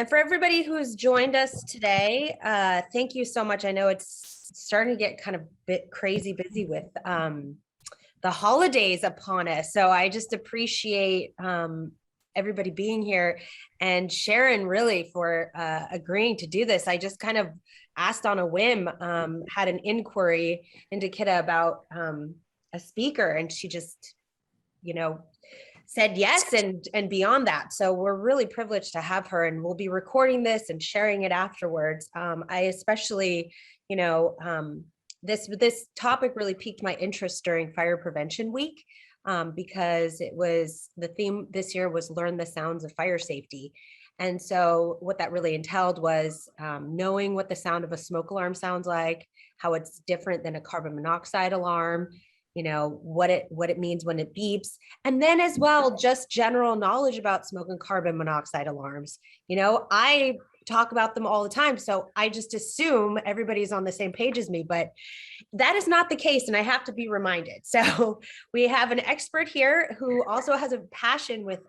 And for everybody who's joined us today, thank you so much. I know it's starting to get kind of bit crazy busy with the holidays upon us. So I just appreciate everybody being here, and Sharon really for agreeing to do this. I just kind of asked on a whim, had an inquiry into Kidda about a speaker, and she just, said yes and beyond that. So we're really privileged to have her, and we'll be recording this and sharing it afterwards. I especially, this topic really piqued my interest during Fire Prevention Week, because it was the theme this year was learn the sounds of fire safety. And so what that really entailed was knowing what the sound of a smoke alarm sounds like, how it's different than a carbon monoxide alarm, what it means when it beeps, and then as well, just general knowledge about smoke and carbon monoxide alarms. I talk about them all the time, so I just assume everybody's on the same page as me, but that is not the case, and I have to be reminded. So we have an expert here who also has a passion with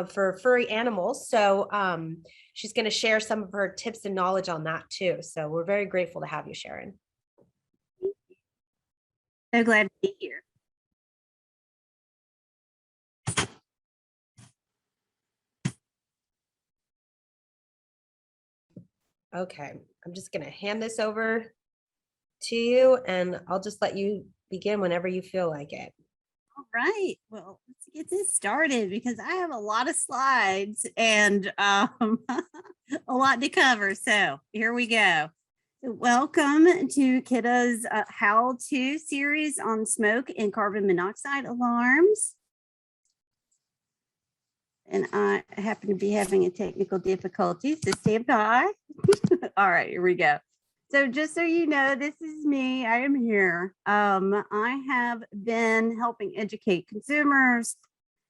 for furry animals. So she's going to share some of her tips and knowledge on that too. So we're very grateful to have you, Sharon. So glad to be here. Okay, I'm just going to hand this over to you, and I'll just let you begin whenever you feel like it. All right, well, let's get this started because I have a lot of slides and a lot to cover. So here we go. Welcome to Kidda's how-to series on smoke and carbon monoxide alarms. And I happen to be having a technical difficulty, so stand by. All right, here we go. So just so you know, this is me. I am here. I have been helping educate consumers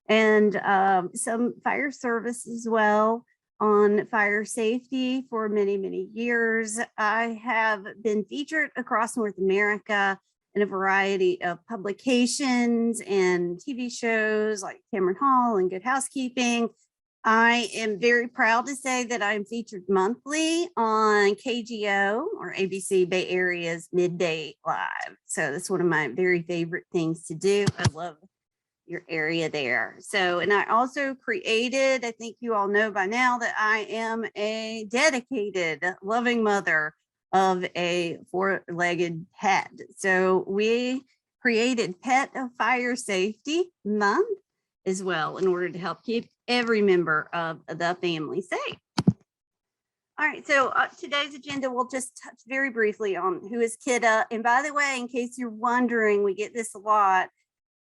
and some fire service as well on fire safety for many, many years. I have been featured across North America in a variety of publications and TV shows like Cameron Hall and Good Housekeeping. I am very proud to say that I'm featured monthly on KGO, or ABC Bay Area's Midday Live. So that's one of my very favorite things to do. I love your area there. So, and I also created, I think you all know by now that I am a dedicated, loving mother of a four-legged pet. So we created Pet of Fire Safety Month as well in order to help keep every member of the family safe. All right, so today's agenda, we'll just touch very briefly on who is Kidda. And by the way, in case you're wondering, we get this a lot.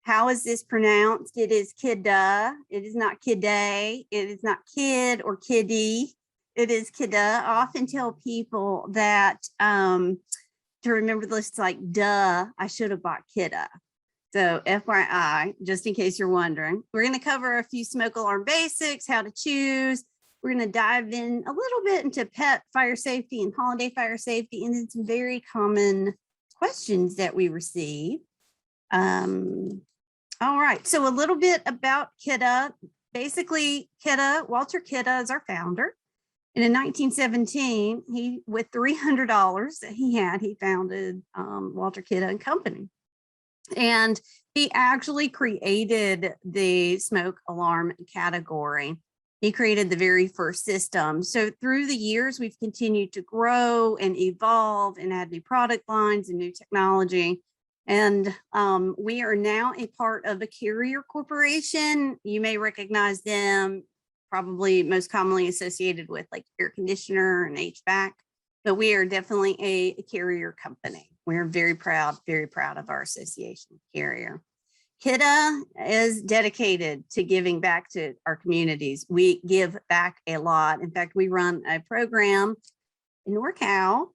How is this pronounced? It is Kidda. It is not Kidday. It is not kid or kiddie. It is Kidda. I often tell people that to remember this, like, duh, I should have bought Kidda. So FYI, just in case you're wondering, we're going to cover a few smoke alarm basics, how to choose. We're going to dive in a little bit into pet fire safety and holiday fire safety, and then some very common questions that we receive. All right, so a little bit about Kidda. Basically, Walter Kidda is our founder. And in 1917, he, with $300 that he founded Walter Kidda and Company. And he actually created the smoke alarm category. He created the very first system. So through the years, we've continued to grow and evolve and add new product lines and new technology. And we are now a part of a Carrier Corporation. You may recognize them, probably most commonly associated with like air conditioner and HVAC, but we are definitely a Carrier company. We're very proud of our association with Carrier. Kidda is dedicated to giving back to our communities. We give back a lot. In fact, we run a program in NorCal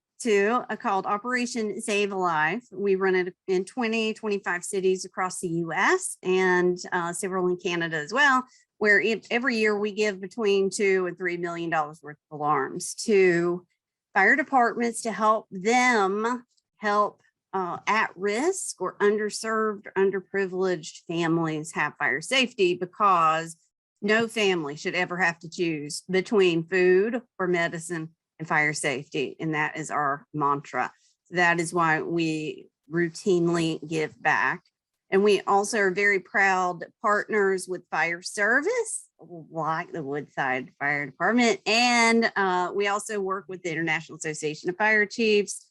called Operation Save a Life. We run it in 25 cities across the US and several in Canada as well, where every year we give between $2 and $3 million worth of alarms to fire departments to help them help at-risk or underserved or underprivileged families have fire safety, because No family should ever have to choose between food or medicine and fire safety. And that is our mantra. That is why we routinely give back. And we also are very proud partners with fire service, like the Woodside Fire Department. And we also work with the International Association of Fire Chiefs,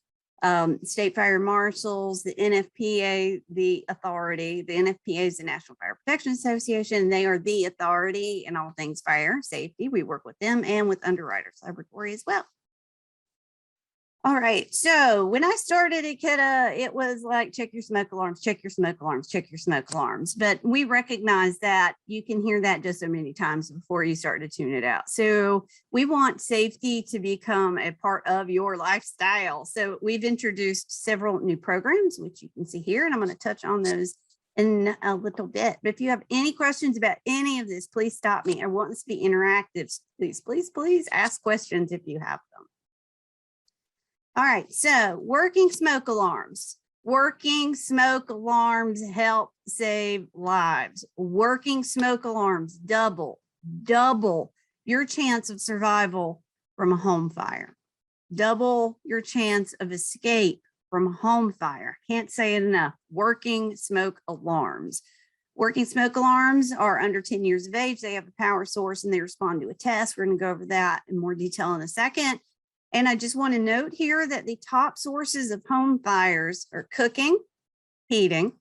state fire marshals, the NFPA, the authority. The NFPA is the National Fire Protection Association. They are the authority in all things fire safety. We work with them and with Underwriters Laboratory as well. All right, so when I started at KITA, it was like, check your smoke alarms, check your smoke alarms, check your smoke alarms. But we recognize that you can hear that just so many times before you start to tune it out. So we want safety to become a part of your lifestyle. So we've introduced several new programs, which you can see here, and I'm going to touch on those in a little bit. But if you have any questions about any of this, please stop me. I want this to be interactive. Please, please, please ask questions if you have them. All right, so working smoke alarms. Working smoke alarms help save lives. Working smoke alarms double your chance of survival from a home fire. Double your chance of escape from a home fire. Can't say it enough. Working smoke alarms. Working smoke alarms are under 10 years of age. They have a power source and they respond to a test. We're going to go over that in more detail in a second. And I just want to note here that the top sources of home fires are cooking, heating,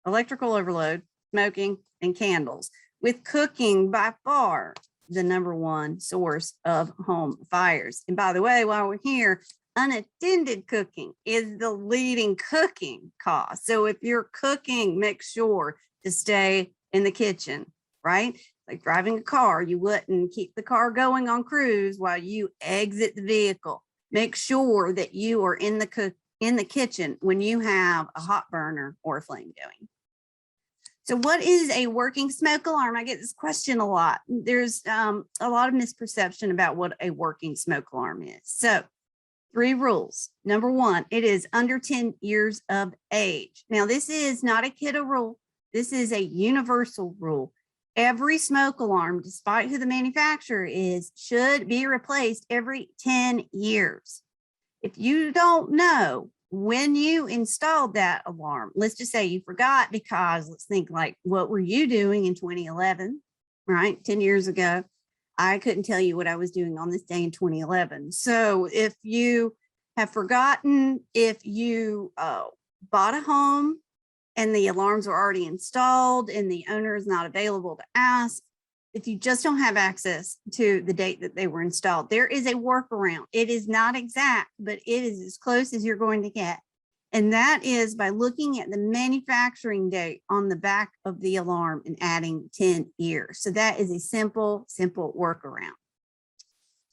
electrical overload, smoking, and candles, with cooking by far the #1 source of home fires. And by the way, while we're here, unattended cooking is the leading cooking cause. So if you're cooking, make sure to stay in the kitchen, right? Like driving a car, you wouldn't keep the car going on cruise while you exit the vehicle. Make sure that you are in the kitchen when you have a hot burner or a flame going. So what is a working smoke alarm? I get this question a lot. There's a lot of misperception about what a working smoke alarm is. So 3 rules. #1, it is under 10 years of age. Now, this is not a KITA rule. This is a universal rule. Every smoke alarm, despite who the manufacturer is, should be replaced every 10 years. If you don't know when you installed that alarm, let's just say you forgot, because let's think like, what were you doing in 2011, right? 10 years ago. I couldn't tell you what I was doing on this day in 2011. So if you have forgotten, if you bought a home and the alarms are already installed and the owner is not available to ask, if you just don't have access to the date that they were installed, there is a workaround. It is not exact, but it is as close as you're going to get. And that is by looking at the manufacturing date on the back of the alarm and adding 10 years. So that is a simple workaround.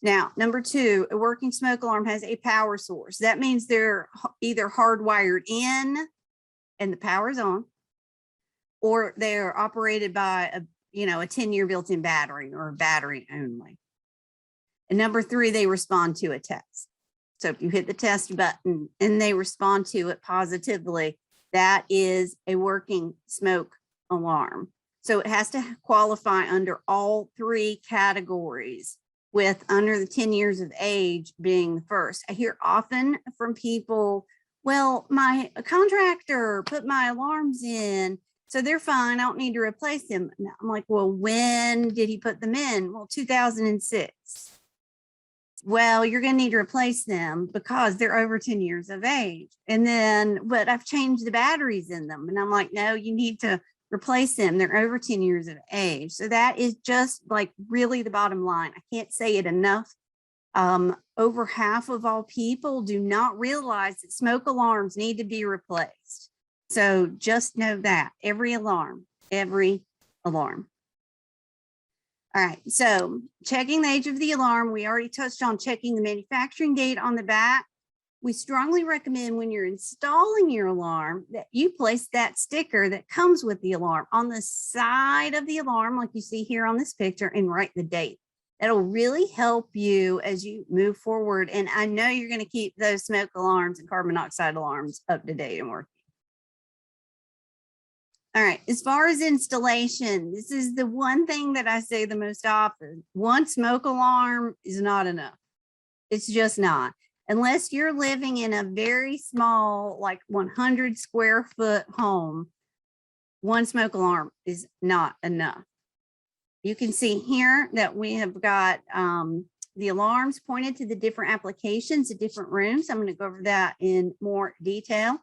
Now, #2, a working smoke alarm has a power source. That means they're either hardwired in and the power's on, or they're operated by a 10-year built-in battery or a battery only. And #3, they respond to a test. So if you hit the test button and they respond to it positively, that is a working smoke alarm. So it has to qualify under all 3 categories, with under the 10 years of age being the first. I hear often from people, well, my contractor put my alarms in, so they're fine, I don't need to replace them. And I'm like, well, when did he put them in? Well, 2006. Well, you're going to need to replace them because they're over 10 years of age. And then, but I've changed the batteries in them. And I'm like, no, you need to replace them. They're over 10 years of age. So that is just like really the bottom line. I can't say it enough. Over half of all people do not realize that smoke alarms need to be replaced. So just know that every alarm. All right, so checking the age of the alarm, we already touched on checking the manufacturing date on the back. We strongly recommend when you're installing your alarm that you place that sticker that comes with the alarm on the side of the alarm, like you see here on this picture, and write the date. That'll really help you as you move forward. And I know you're going to keep those smoke alarms and carbon monoxide alarms up to date and working. All right, as far as installation, this is the one thing that I say the most often. One smoke alarm is not enough. It's just not. Unless you're living in a very small, like 100 square foot home, one smoke alarm is not enough. You can see here that we have got the alarms pointed to the different applications, the different rooms. I'm going to go over that in more detail,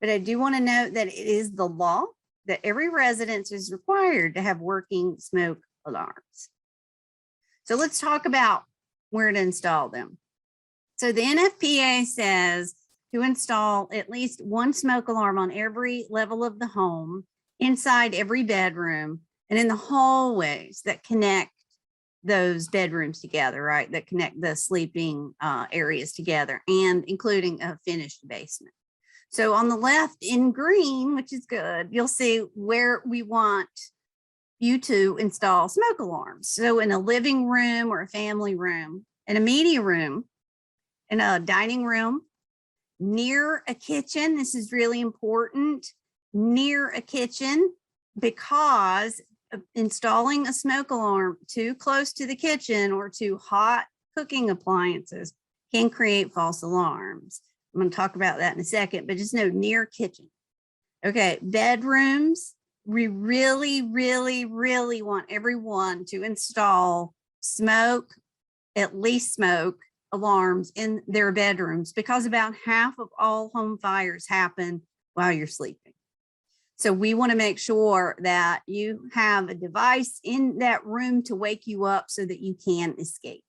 but I do want to note that it is the law that every residence is required to have working smoke alarms. So let's talk about where to install them. So the NFPA says to install at least one smoke alarm on every level of the home, inside every bedroom, and in the hallways that connect those bedrooms together, right? That connect the sleeping areas together, and including a finished basement. So on the left in green, which is good, you'll see where we want you to install smoke alarms. So in a living room or a family room, in a media room, in a dining room, near a kitchen. This is really important, near a kitchen, because installing a smoke alarm too close to the kitchen or to hot cooking appliances can create false alarms. I'm going to talk about that in a second, but just know near kitchen. Okay, bedrooms. We really, really, really want everyone to install at least smoke alarms in their bedrooms, because about half of all home fires happen while you're sleeping. So we want to make sure that you have a device in that room to wake you up so that you can escape.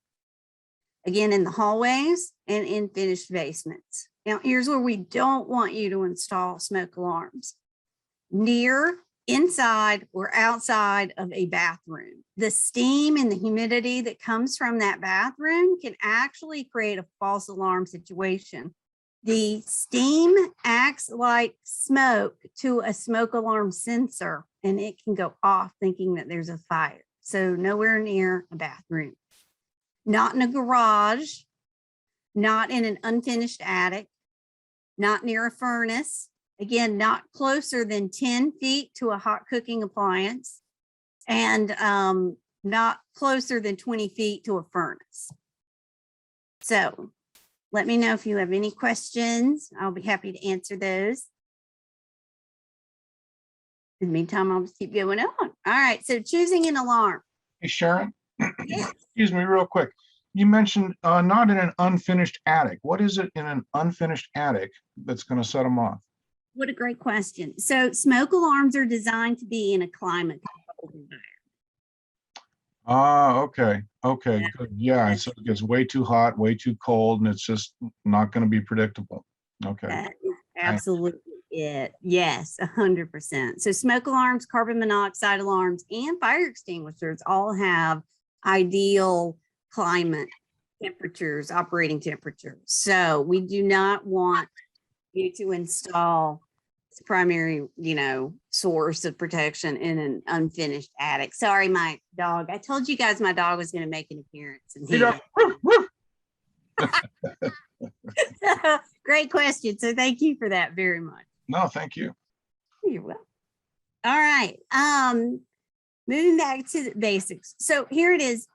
Again, in the hallways and in finished basements. Now, here's where we don't want you to install smoke alarms: near, inside, or outside of a bathroom. The steam and the humidity that comes from that bathroom can actually create a false alarm situation. The steam acts like smoke to a smoke alarm sensor, and it can go off thinking that there's a fire. So nowhere near a bathroom, not in a garage, not in an unfinished attic, not near a furnace. Again, not closer than 10 feet to a hot cooking appliance, and not closer than 20 feet to a furnace. So let me know if you have any questions. I'll be happy to answer those. In the meantime, I'll just keep going on. All right, so choosing an alarm. Hey, Sharon, Yes. excuse me real quick. You mentioned not in an unfinished attic. What is it in an unfinished attic that's going to set them off? What a great question. So smoke alarms are designed to be in a climate controlled environment. Ah, okay. Okay, Yeah. good. Yeah, so it gets way too hot, way too cold, and it's just not going to be predictable. Okay. That is absolutely it. Yes, 100%. So smoke alarms, carbon monoxide alarms, and fire extinguishers all have ideal climate temperatures, operating temperatures. So we do not want you to install primary, source of protection in an unfinished attic. Sorry, my dog. I told you guys my dog was going to make an appearance in here. Great question. So thank you for that very much. No, thank you. You're welcome. All right. Moving back to the basics. So here it is.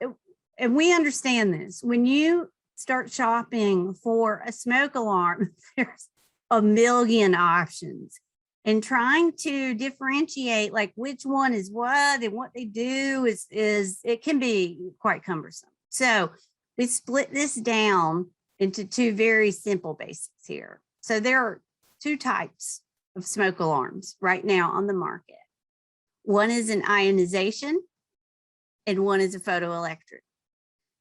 And we understand this. When you start shopping for a smoke alarm, there's a million options, and trying to differentiate like which one is what and what they do is it can be quite cumbersome. So we split this down into two very simple basics here. So there are two types of smoke alarms right now on the market. One is an ionization and one is a photoelectric.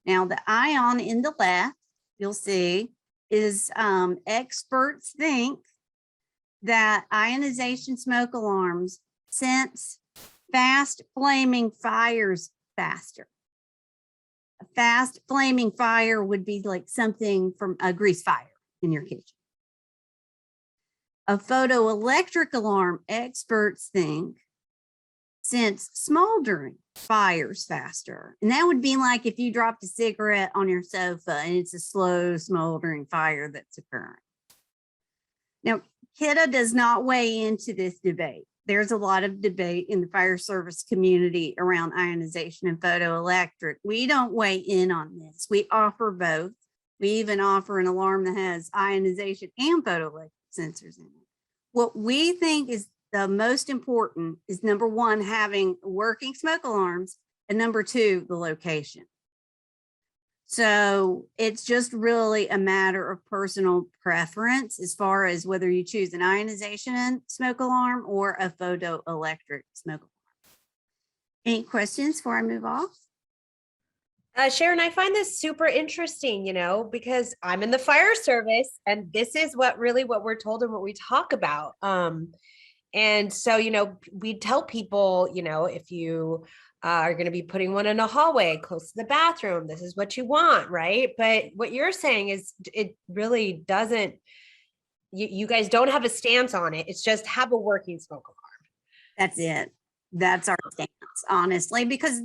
Now the ion in the left, you'll see, is experts think that ionization smoke alarms sense fast flaming fires faster. A fast flaming fire would be like something from a grease fire in your kitchen. A photoelectric alarm, experts think, sense smoldering fires faster. And that would be like if you dropped a cigarette on your sofa and it's a slow smoldering fire that's occurring. Now, KITA does not weigh into this debate. there's a lot of debate in the fire service community around ionization and photoelectric. We don't weigh in on this. We offer both. We even offer an alarm that has ionization and photoelectric sensors in it. What we think is the most important is, number one, having working smoke alarms, and number two, the location. So it's just really a matter of personal preference as far as whether you choose an ionization smoke alarm or a photoelectric smoke alarm. Any questions before I move off? Sharon, I find this super interesting, because I'm in the fire service and this is what we're told and what we talk about. And so, we tell people, if you are going to be putting one in a hallway close to the bathroom, this is what you want, right? But what you're saying is it really doesn't, you guys don't have a stance on it. It's just have a working smoke alarm. That's it. That's our stance, honestly, because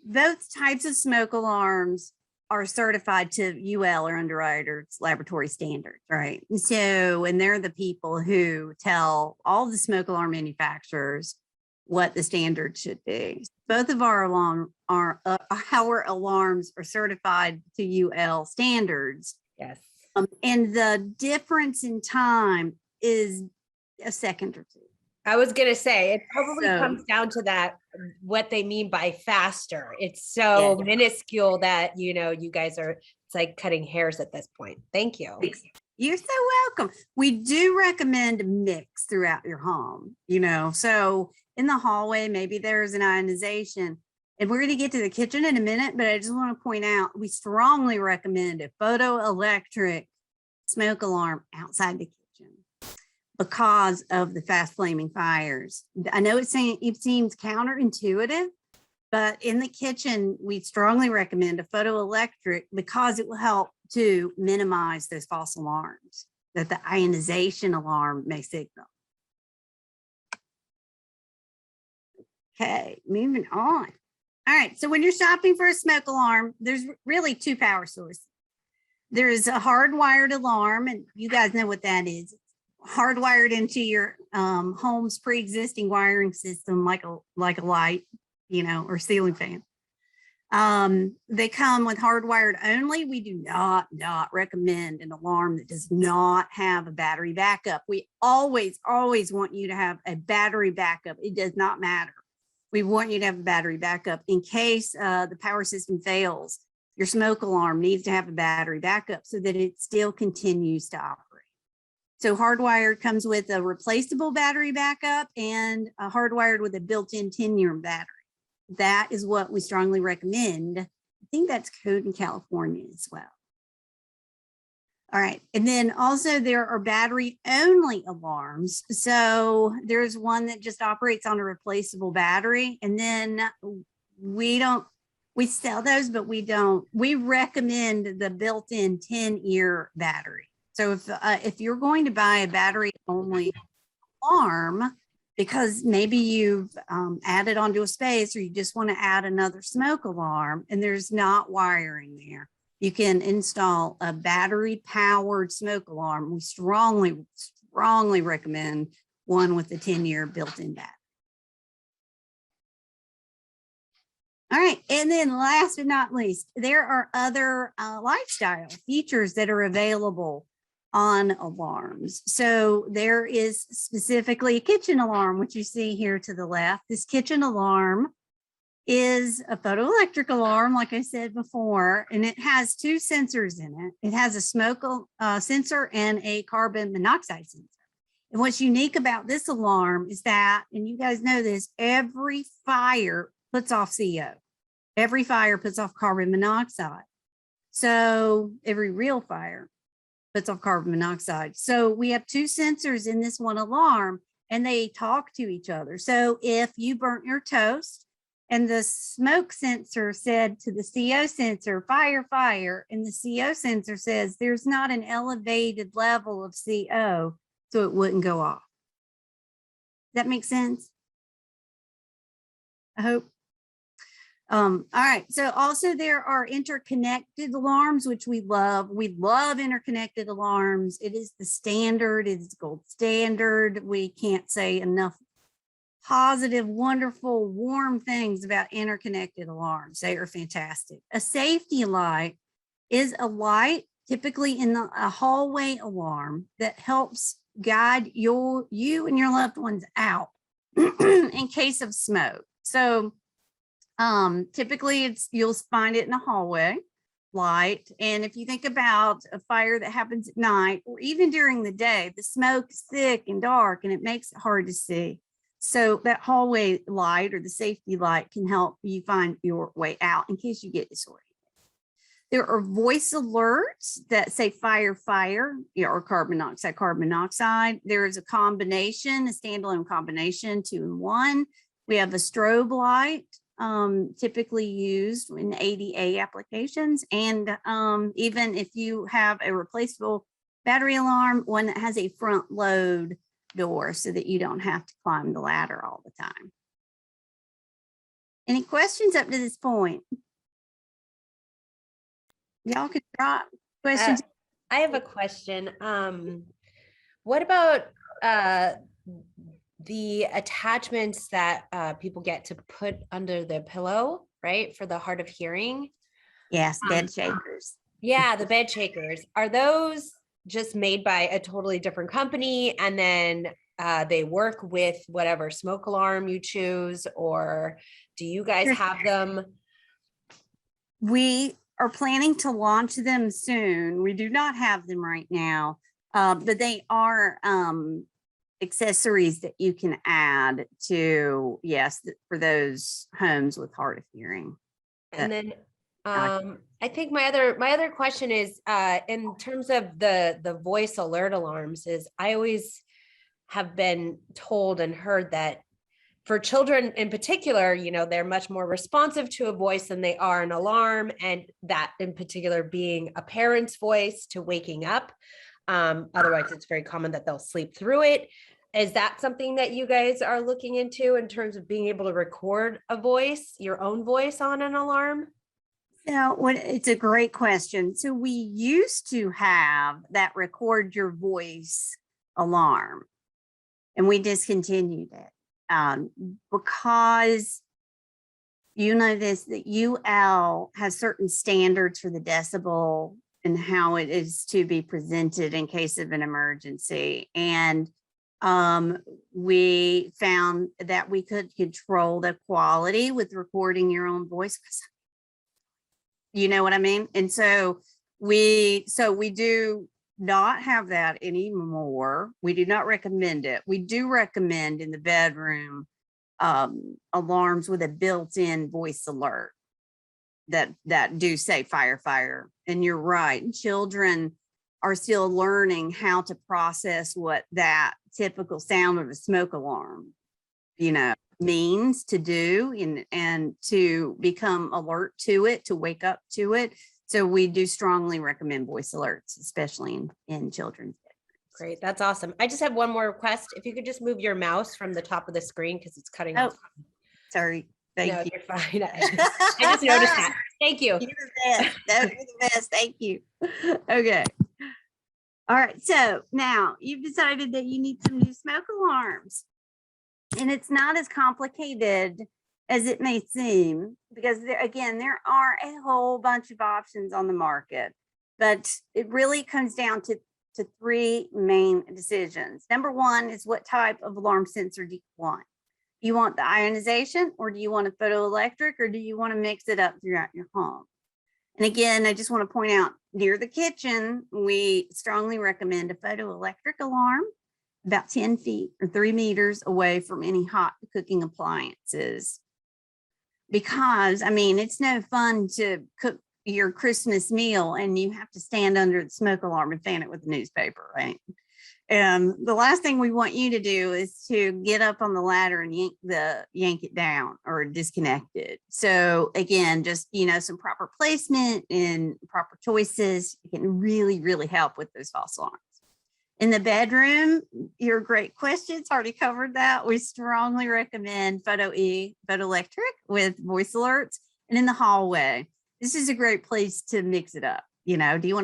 both types of smoke alarms are certified to UL or Underwriters laboratory standards, right? And so, and they're the people who tell all the smoke alarm manufacturers what the standard should be. Both of our our alarms are certified to UL standards. Yes. And the difference in time is a second or two. I was going to say, it probably So- comes down to that, what they mean by faster. It's so minuscule that, you guys are, it's like cutting hairs at this point. Thank you. You're so welcome. We do recommend a mix throughout your home, so in the hallway, maybe there's an ionization, and we're going to get to the kitchen in a minute, but I just want to point out, we strongly recommend a photoelectric smoke alarm outside the kitchen because of the fast flaming fires. I know it seems counterintuitive, but in the kitchen, we strongly recommend a photoelectric because it will help to minimize those false alarms that the ionization alarm may signal. Okay, moving on. All right, so when you're shopping for a smoke alarm, there's really two power sources. There is a hardwired alarm, and you guys know what that is. It's hardwired into your home's pre-existing wiring system, like a light, or ceiling fan. They come with hardwired only. We do not recommend an alarm that does not have a battery backup. We always want you to have a battery backup. It does not matter. We want you to have a battery backup in case the power system fails. Your smoke alarm needs to have a battery backup so that it still continues to operate. So hardwired comes with a replaceable battery backup and a hardwired with a built-in 10-year battery. That is what we strongly recommend. I think that's code in California as well. All right. And then also there are battery only alarms. So there's one that just operates on a replaceable battery. And then we sell those, but we recommend the built-in 10-year battery. So if you're going to buy a battery only alarm, because maybe you've added onto a space or you just want to add another smoke alarm and there's not wiring there, you can install a battery powered smoke alarm. We strongly recommend one with the 10-year built-in battery. All right, and then last but not least, there are other lifestyle features that are available on alarms. So there is specifically a kitchen alarm, which you see here to the left. This kitchen alarm is a photoelectric alarm, like I said before, and it has two sensors in it. It has a smoke sensor and a carbon monoxide sensor. And what's unique about this alarm is that, and you guys know this, every fire puts off CO. Every fire puts off carbon monoxide. So every real fire puts off carbon monoxide. So we have two sensors in this one alarm and they talk to each other. So if you burnt your toast and the smoke sensor said to the CO sensor, fire, fire, and the CO sensor says there's not an elevated level of CO, so it wouldn't go off. Does that make sense? I hope. All right. So also there are interconnected alarms, which we love. We love interconnected alarms. It is the standard. It is gold standard. We can't say enough positive, wonderful, warm things about interconnected alarms. They are fantastic. A safety light is a light typically in a hallway alarm that helps guide you and your loved ones out in case of smoke. So typically you'll find it in a hallway light. And if you think about a fire that happens at night or even during the day, the smoke is thick and dark and it makes it hard to see. So that hallway light or the safety light can help you find your way out in case you get disoriented. There are voice alerts that say fire, fire, or carbon monoxide, carbon monoxide. There is a combination, a standalone combination, 2 in 1. We have a strobe light, typically used in ADA applications. And even if you have a replaceable battery alarm, one that has a front load door so that you don't have to climb the ladder all the time. Any questions up to this point? Y'all can drop questions. I have a question. What about the attachments that people get to put under their pillow, right, for the hard of hearing? Yes, bed shakers. Yeah, the bed shakers. Are those just made by a totally different company and then they work with whatever smoke alarm you choose, or do you guys have them? We are planning to launch them soon. We do not have them right now, but they are accessories that you can add to, yes, for those homes with hard of hearing. And then I think my other question is in terms of the voice alert alarms is I always have been told and heard that for children in particular, you know, they're much more responsive to a voice than they are an alarm, and that in particular being a parent's voice to waking up. Otherwise, it's very common that they'll sleep through it. Is that something that you guys are looking into in terms of being able to record a voice, your own voice on an alarm? So it's a great question. So we used to have that record your voice alarm, and we discontinued it because you know that UL has certain standards for the decibel and how it is to be presented in case of an emergency. And we found that we could control the quality with recording your own voice. You know what I mean? And so we do not have that anymore. We do not recommend it. We do recommend in the bedroom alarms with a built-in voice alert that do say fire, fire. And you're right, children are still learning how to process what that typical sound of a smoke alarm, you know, means to do and to become alert to it, to wake up to it. So we do strongly recommend voice alerts, especially in children's bedrooms. Great, that's awesome. I just have one more request. If you could just move your mouse from the top of the screen because it's cutting off. Sorry, thank you. You're fine. I just noticed that. Thank you. You're the best. No, you're the best. Thank you. Okay. All right. So now you've decided that you need some new smoke alarms. And it's not as complicated as it may seem, because there are a whole bunch of options on the market, but it really comes down to 3 main decisions. Number 1 is what type of alarm sensor do you want? Do you want the ionization, or do you want a photoelectric, or do you want to mix it up throughout your home? And again, I just want to point out, near the kitchen, we strongly recommend a photoelectric alarm about 10 feet or 3 meters away from any hot cooking appliances. Because, I mean, it's no fun to cook your Christmas meal and you have to stand under the smoke alarm and fan it with a newspaper, right? And the last thing we want you to do is to get up on the ladder and yank it down or disconnect it. So again, just, you know, some proper placement and proper choices can really, really help with those false alarms. In the bedroom, your great questions already covered that. We strongly recommend photoelectric with voice alerts. And in the hallway, this is a great place to mix it up. You know, do you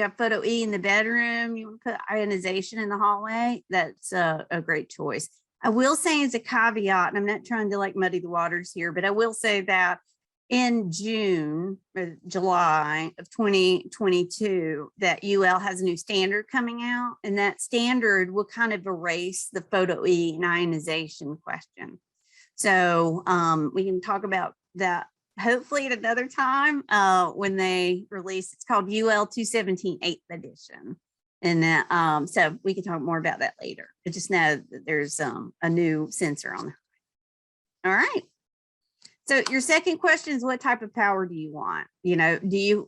have photo E in the bedroom? You want to put ionization in the hallway? That's a great choice. I will say as a caveat, and I'm not trying to like muddy the waters here, but I will say that in June or July of 2022, that UL has a new standard coming out, and that standard will kind of erase the photo E and ionization question. So we can talk about that hopefully at another time when they release. It's called UL 217 8th edition. And so we can talk more about that later. But just know that there's a new sensor on it. All right. So your second question is, what type of power do you want? You know,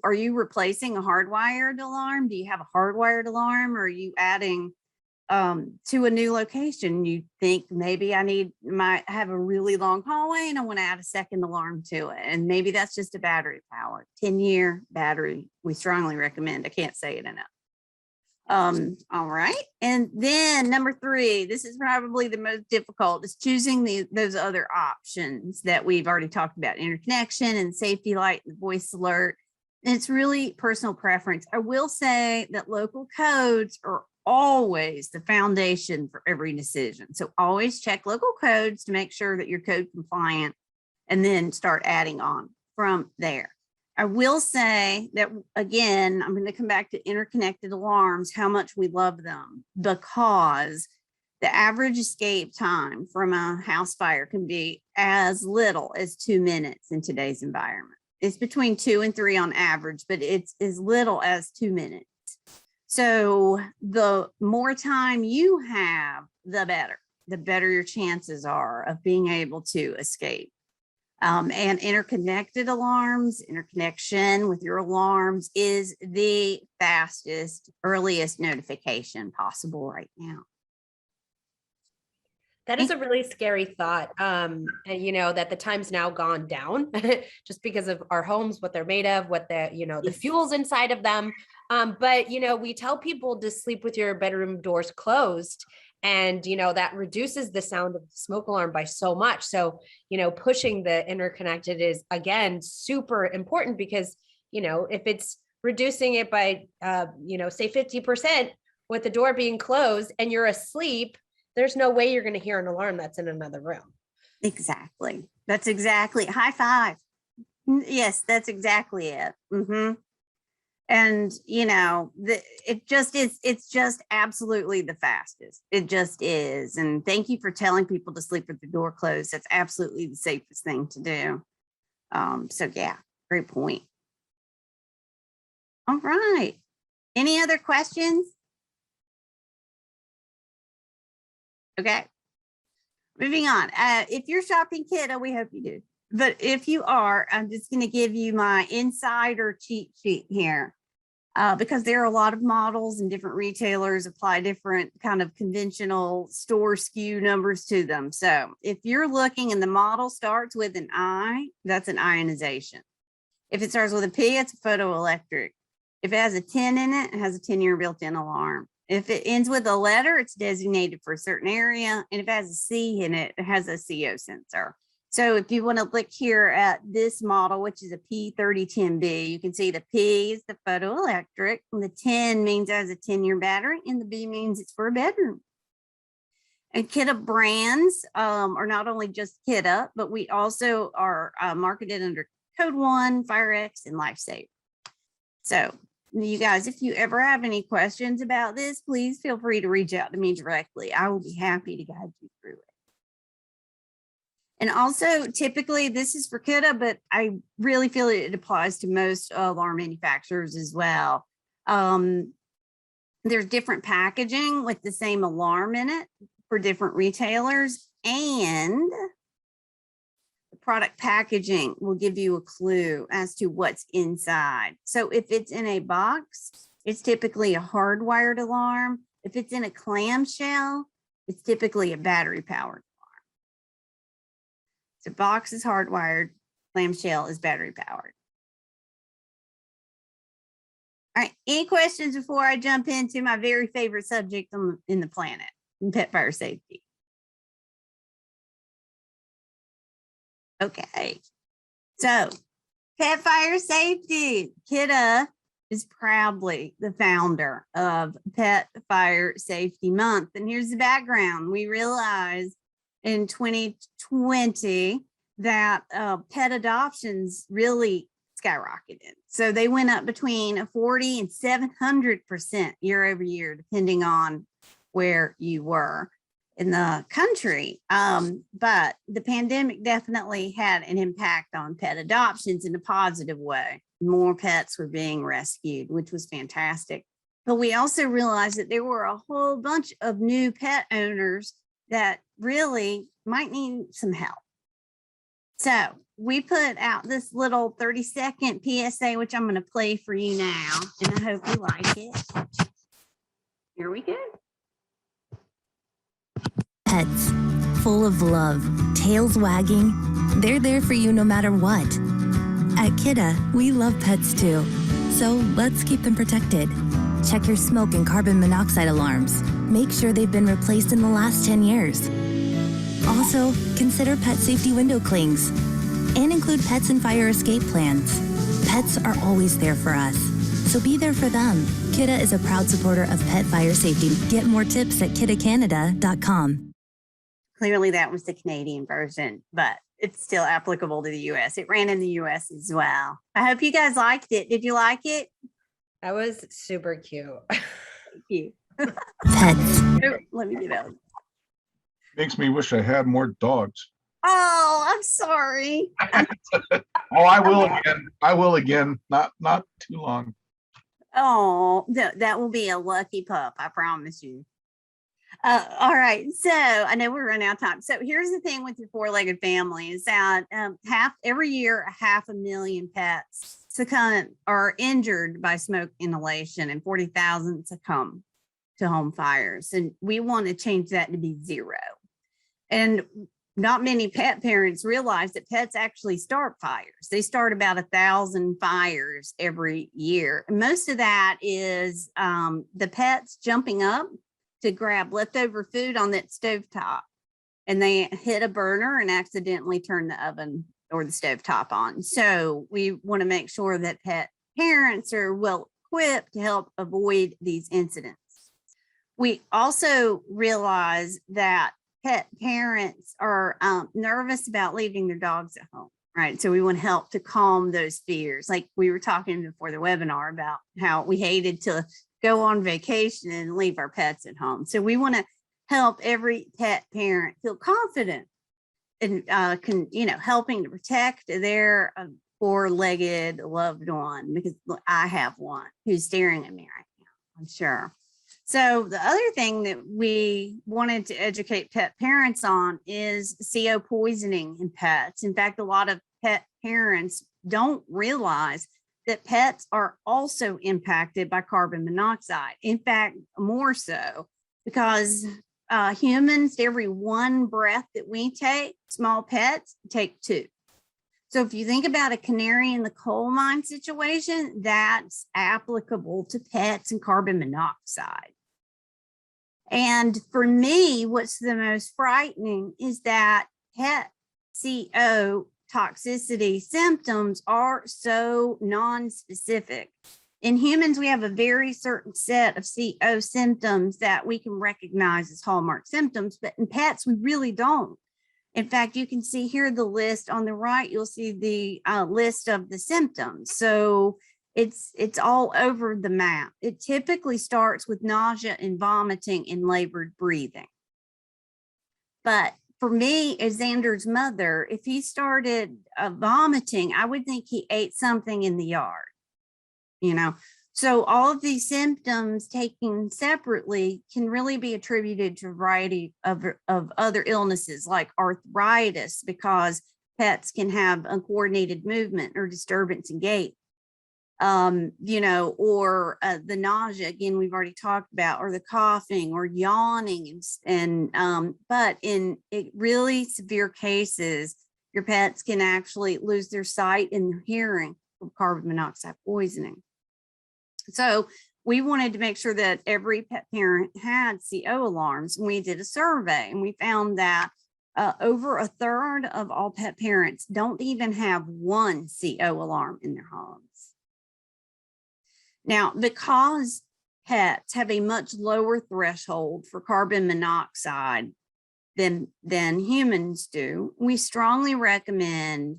are you replacing a hardwired alarm? Do you have a hardwired alarm, or are you adding to a new location? You think maybe might have a really long hallway and I want to add a second alarm to it. And maybe that's just a battery powered 10-year battery. We strongly recommend. I can't say it enough. All right. And then number 3, this is probably the most difficult, is choosing those other options that we've already talked about: interconnection and safety light and voice alert. And it's really personal preference. I will say that local codes are always the foundation for every decision. So always check local codes to make sure that you're code compliant, and then start adding on from there. I will say that, again, I'm going to come back to interconnected alarms, how much we love them, because the average escape time from a house fire can be as little as 2 minutes in today's environment. It's between 2 and 3 on average, but it's as little as 2 minutes. So the more time you have, the better your chances are of being able to escape. And interconnected alarms, interconnection with your alarms is the fastest, earliest notification possible right now. That is a really scary thought. And you know, that the time's now gone down just because of our homes, what they're made of, what the fuels inside of them. But, you know, we tell people to sleep with your bedroom doors closed. And, you know, that reduces the sound of the smoke alarm by so much. So, you know, pushing the interconnected is, again, super important, because, you know, if it's reducing it by, say 50% with the door being closed and you're asleep, there's no way you're going to hear an alarm that's in another room. Exactly. That's exactly. High five. Yes, that's exactly it. Mm-hmm. And, you know, it's just absolutely the fastest. It just is. And thank you for telling people to sleep with the door closed. That's absolutely the safest thing to do. So yeah, great point. All right. Any other questions? Okay. Moving on. If you're shopping kiddo, we hope you do. But if you are, I'm just going to give you my insider cheat sheet here. Because there are a lot of models and different retailers apply different kind of conventional store SKU numbers to them. So if you're looking and the model starts with an I, that's an ionization. If it starts with a P, it's a photoelectric. If it has a 10 in it, it has a 10-year built-in alarm. If it ends with a letter, it's designated for a certain area. And if it has a C in it, it has a CO sensor. So if you want to look here at this model, which is a P3010B, you can see the P is the photoelectric, and the 10 means it has a 10-year battery, and the B means it's for a bedroom. And Kidda brands are not only just Kidda, but we also are marketed under Code One, FireX, and LifeSaver. So you guys, if you ever have any questions about this, please feel free to reach out to me directly. I will be happy to guide you through it. And also, typically, this is for Kidda, but I really feel it applies to most alarm manufacturers as well. There's different packaging with the same alarm in it for different retailers, and the product packaging will give you a clue as to what's inside. So if it's in a box, it's typically a hardwired alarm. If it's in a clamshell, it's typically a battery powered. So box is hardwired, clamshell is battery powered. All right, any questions before I jump into my very favorite subject in the planet, pet fire safety? Okay, So pet fire safety. Kidda is proudly the founder of Pet Fire Safety Month. And here's the background. We realized in 2020 that pet adoptions really skyrocketed. So they went up between 40 and 700% year over year, depending on where you were in the country. But the pandemic definitely had an impact on pet adoptions in a positive way. More pets were being rescued, which was fantastic. But we also realized that there were a whole bunch of new pet owners that really might need some help. So we put out this little 30-second PSA, which I'm going to play for you now, and I hope you like it. Here we go. Pets, full of love, tails wagging, they're there for you no matter what. At Kidda, we love pets too, so let's keep them protected. Check your smoke and carbon monoxide alarms. Make sure they've been replaced in the last 10 years. Also, consider pet safety window clings and include pets in fire escape plans. Pets are always there for us, so be there for them. Kidda is a proud supporter of pet fire safety. Get more tips at kiddacanada.com. Clearly that was the Canadian version, but it's still applicable to the US. It ran in the US as well. I hope you guys liked it. Did you like it? That was super cute. Thank you. Pets. Oh, let me get out. Makes me wish I had more dogs. Oh, I'm sorry. Oh, I will again. I will again. Not too long. Oh, that will be a lucky pup. I promise you. All right. So I know we're running out of time. So here's the thing with your four-legged family is that every year, 500,000 pets succumb or injured by smoke inhalation and 40,000 succumb to home fires. And we want to change that to be 0. And not many pet parents realize that pets actually start fires. They start about 1,000 fires every year. And most of that is the pets jumping up to grab leftover food on that stovetop. And they hit a burner and accidentally turn the oven or the stovetop on. So we want to make sure that pet parents are well equipped to help avoid these incidents. We also realize that pet parents are nervous about leaving their dogs at home, right? So we want to help to calm those fears. Like we were talking before the webinar about how we hated to go on vacation and leave our pets at home. So we want to help every pet parent feel confident in helping to protect their four-legged loved one, because look, I have one who's staring at me right now, I'm sure. So the other thing that we wanted to educate pet parents on is CO poisoning in pets. In fact, a lot of pet parents don't realize that pets are also impacted by carbon monoxide. In fact, more so, because humans, every 1 breath that we take, small pets take 2. So if you think about a canary in the coal mine situation, that's applicable to pets and carbon monoxide. And for me, what's the most frightening is that pet CO toxicity symptoms are so non-specific. In humans, we have a very certain set of CO symptoms that we can recognize as hallmark symptoms, but in pets, we really don't. In fact, you can see here the list on the right, you'll see the list of the symptoms. So it's all over the map. It typically starts with nausea and vomiting and labored breathing. But for me, as Xander's mother, if he started vomiting, I would think he ate something in the yard, So all of these symptoms taken separately can really be attributed to a variety of other illnesses like arthritis, because pets can have uncoordinated movement or disturbance in gait. Or the nausea, again, we've already talked about, or the coughing or yawning. But in really severe cases, your pets can actually lose their sight and their hearing from carbon monoxide poisoning. So we wanted to make sure that every pet parent had CO alarms. And we did a survey and we found that Over a third of all pet parents don't even have one CO alarm in their homes. Now, because pets have a much lower threshold for carbon monoxide than humans do, we strongly recommend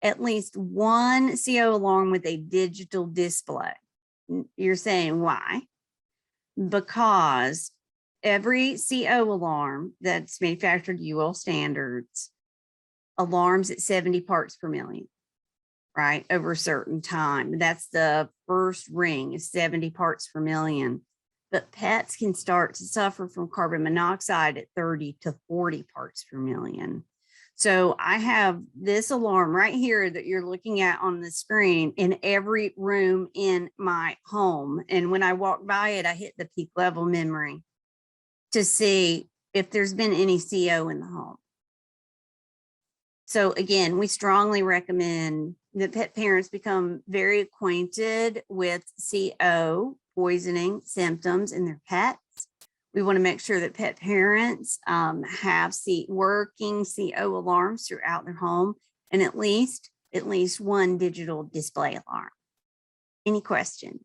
at least one CO alarm with a digital display. You're saying why? Because every CO alarm that's manufactured UL standards alarms at 70 parts per million, right? Over a certain time. That's the first ring is 70 parts per million. But pets can start to suffer from carbon monoxide at 30 to 40 parts per million. So I have this alarm right here that you're looking at on the screen in every room in my home. And when I walk by it, I hit the peak level memory to see if there's been any CO in the home. So again, we strongly recommend that pet parents become very acquainted with CO poisoning symptoms in their pets. We want to make sure that pet parents have working CO alarms throughout their home and at least one digital display alarm. Any question?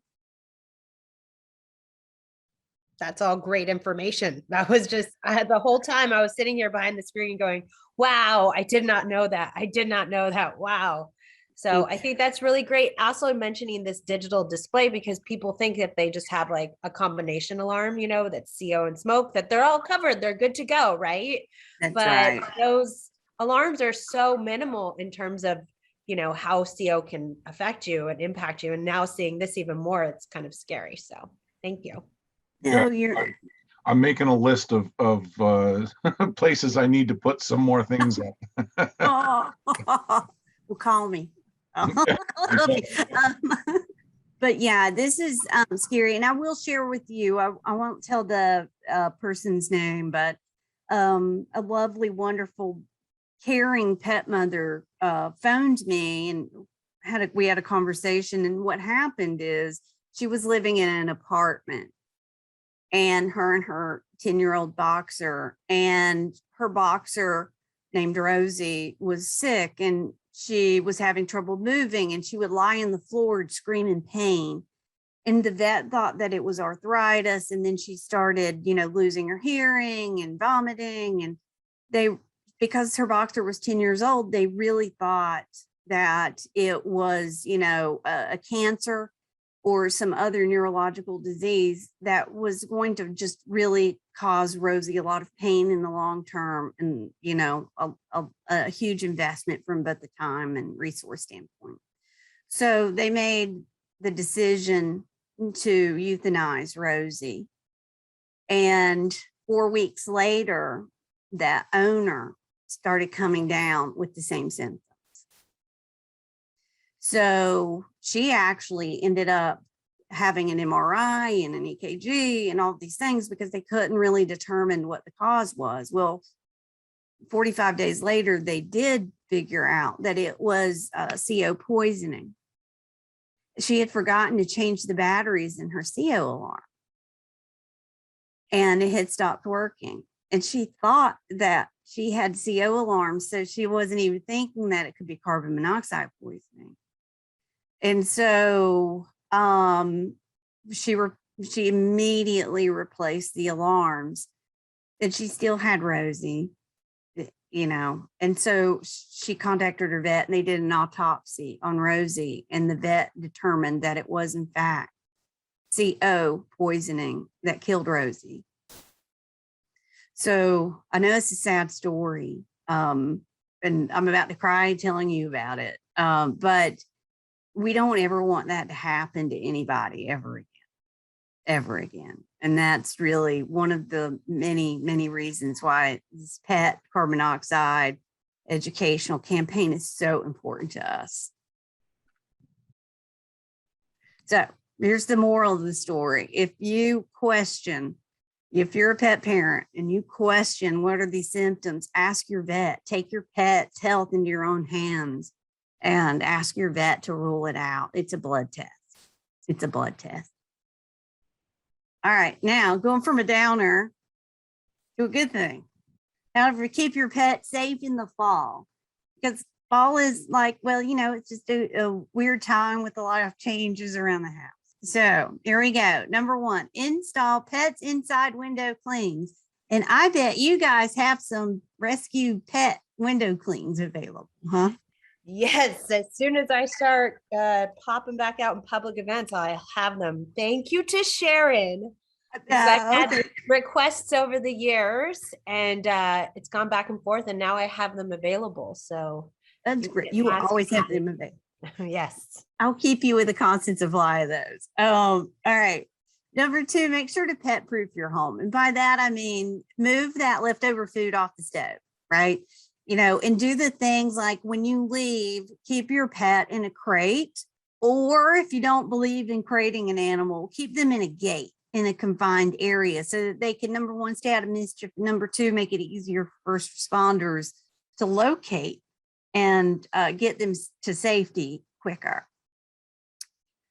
That's all great information. That was just, I had the whole time I was sitting here behind the screen going, wow, I did not know that. I did not know that. Wow. So I think that's really great. Also mentioning this digital display, because people think that they just have like a combination alarm, that's CO and smoke, that they're all covered. They're good to go. Right. That's but right. Those alarms are so minimal in terms of, how CO can affect you and impact you. And now seeing this even more, it's kind of scary. So thank you. No, I'm making a list of places I need to put some more things up. well, call me. But yeah, this is scary. And I will share with you, I won't tell the person's name, but a lovely, wonderful, caring pet mother phoned me and we had a conversation. And what happened is she was living in an apartment, and her 10-year-old boxer, and her boxer named Rosie was sick, and she was having trouble moving, and she would lie on the floor and scream in pain. And the vet thought that it was arthritis. And then she started, losing her hearing and vomiting. And because her boxer was 10 years old, they really thought that it was, a cancer or some other neurological disease that was going to just really cause Rosie a lot of pain in the long term, and a huge investment from both the time and resource standpoint. So they made the decision to euthanize Rosie. And 4 weeks later, that owner started coming down with the same symptoms. So she actually ended up having an MRI and an EKG and all these things because they couldn't really determine what the cause was. Well, 45 days later, they did figure out that it was CO poisoning. She had forgotten to change the batteries in her CO alarm, and it had stopped working. And she thought that she had CO alarms, so she wasn't even thinking that it could be carbon monoxide poisoning. And so she immediately replaced the alarms, and she still had Rosie, and so she contacted her vet, and they did an autopsy on Rosie, and the vet determined that it was in fact CO poisoning that killed Rosie. So I know it's a sad story, and I'm about to cry telling you about it, but we don't ever want that to happen to anybody ever again. And that's really one of the many, many reasons why this pet carbon monoxide educational campaign is so important to us. So here's the moral of the story. If you're a pet parent and you question what are these symptoms, ask your vet. Take your pet's health into your own hands and ask your vet to rule it out. It's a blood test. It's a blood test. All right, now going from a downer to a good thing. However, keep your pet safe in the fall, because fall is like, well, you know, it's just a weird time with a lot of changes around the house. So here we go. Number 1, install pets inside window clings. And I bet you guys have some rescue pet window clings available, huh? Yes, as soon as I start popping back out in public events, I'll have them. Thank you to Sharon. I've had requests over the years, and it's gone back and forth, and now I have them available. So that's great. You will always have them available. Yes. I'll keep you with a constant supply of those. All right. Number 2, make sure to pet proof your home. And by that, I mean, move that leftover food off the stove, right? You know, and do the things like when you leave, keep your pet in a crate, or if you don't believe in crating an animal, keep them in a gate in a confined area so that they can, number 1, stay out of mischief. Number 2, make it easier for first responders to locate and get them to safety quicker.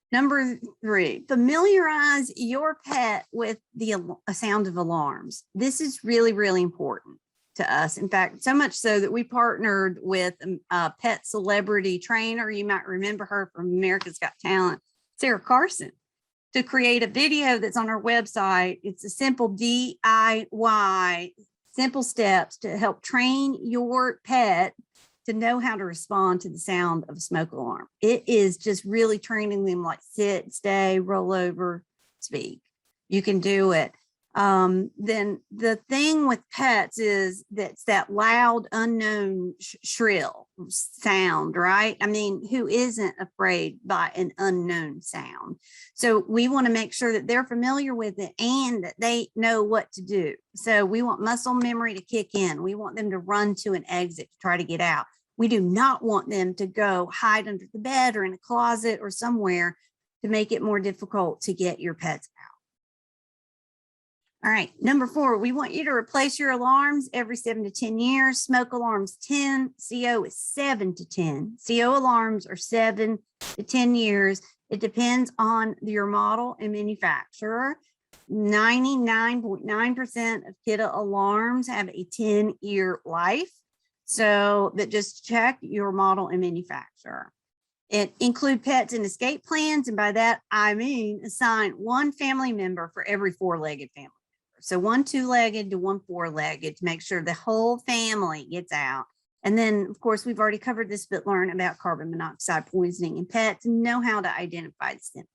Number 3, familiarize your pet with the sound of alarms. This is really, really important to us. In fact, so much so that we partnered with a pet celebrity trainer. You might remember her from America's Got Talent, Sarah Carson, to create a video that's on our website. It's a simple DIY, simple steps to help train your pet to know how to respond to the sound of a smoke alarm. It is just really training them like sit, stay, roll over, speak. You can do it. Then the thing with pets is that's that loud, unknown, shrill sound, right? I mean, who isn't afraid by an unknown sound? So we want to make sure that they're familiar with it and that they know what to do. So we want muscle memory to kick in. We want them to run to an exit to try to get out. We do not want them to go hide under the bed or in a closet or somewhere to make it more difficult to get your pets out. All right, number 4, we want you to replace your alarms every 7 to 10 years. Smoke alarms 10, CO is 7 to 10. CO alarms are 7 to 10 years. It depends on your model and manufacturer. 99.9% of Kidda alarms have a 10-year life. So, but just check your model and manufacturer. It include pets in escape plans. And by that, I mean, assign 1 family member for every 4-legged family. So 1 2-legged to 1 4-legged to make sure the whole family gets out. And then, of course, we've already covered this, but learn about carbon monoxide poisoning in pets and know how to identify the symptoms.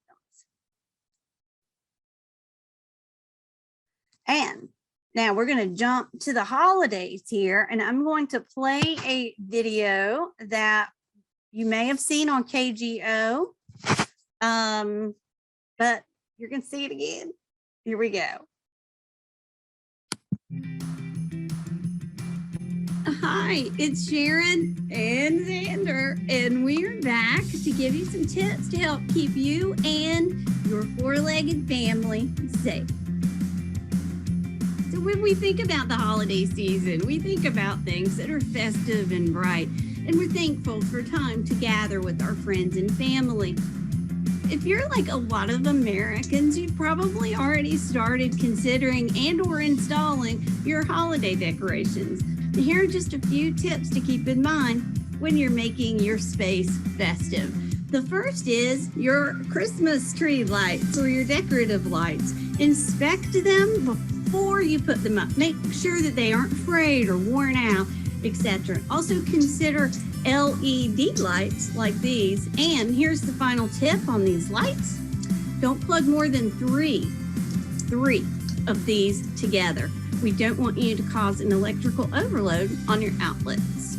And now we're going to jump to the holidays here, and I'm going to play a video that you may have seen on KGO, but you're going to see it again. Here we go. Hi, it's Sharon and Xander, and we're back to give you some tips to help keep you and your 4-legged family safe. So when we think about the holiday season, we think about things that are festive and bright, and we're thankful for time to gather with our friends and family. If you're like a lot of Americans, you've probably already started considering and or installing your holiday decorations. Here are just a few tips to keep in mind when you're making your space festive. The first is your Christmas tree lights or your decorative lights. Inspect them before you put them up. Make sure that they aren't frayed or worn out, etc. Also consider LED lights like these. And here's the final tip on these lights. Don't plug more than three of these together. We don't want you to cause an electrical overload on your outlets.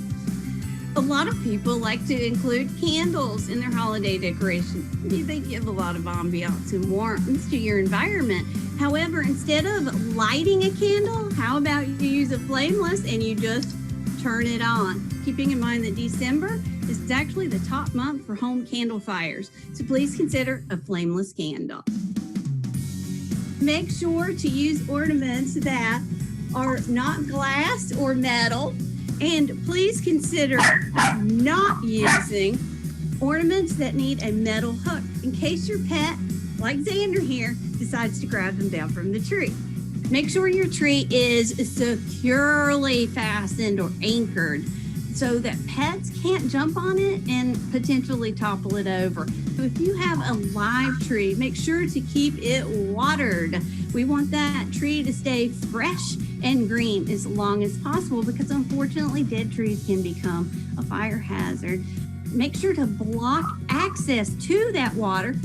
A lot of people like to include candles in their holiday decoration. They give a lot of ambiance and warmth to your environment. However, instead of lighting a candle, how about you use a flameless and you just turn it on? Keeping in mind that December is actually the top month for home candle fires. So please consider a flameless candle. Make sure to use ornaments that are not glass or metal, and please consider not using ornaments that need a metal hook in case your pet, like Xander here, decides to grab them down from the tree. Make sure your tree is securely fastened or anchored so that pets can't jump on it and potentially topple it over. So if you have a live tree, make sure to keep it watered. We want that tree to stay fresh and green as long as possible because unfortunately dead trees can become a fire hazard. Make sure to block access to that water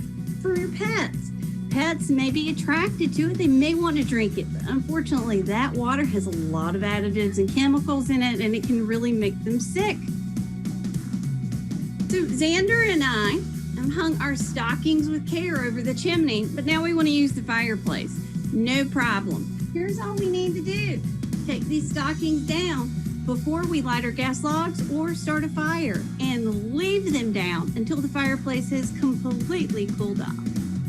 for your pets. Pets may be attracted to it. They may want to drink it, but unfortunately that water has a lot of additives and chemicals in it and it can really make them sick. So Xander and I have hung our stockings with care over the chimney, but now we want to use the fireplace. No problem. Here's all we need to do. Take these stockings down before we light our gas logs or start a fire and leave them down until the fireplace has completely cooled off.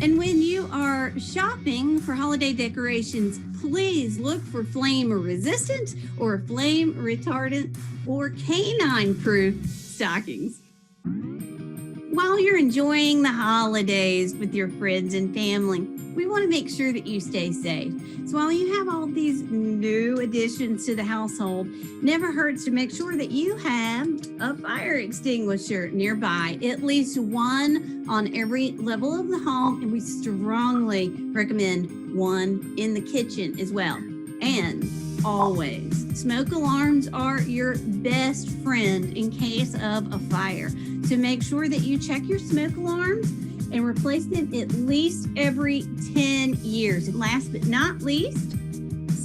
And when you are shopping for holiday decorations, please look for flame resistant or flame retardant or canine proof stockings. While you're enjoying the holidays with your friends and family, we want to make sure that you stay safe. So while you have all these new additions to the household, never hurts to make sure that you have a fire extinguisher nearby, at least one on every level of the home. And we strongly recommend one in the kitchen as well. And always, smoke alarms are your best friend in case of a fire. So make sure that you check your smoke alarms and replace them at least every 10 years. And last but not least,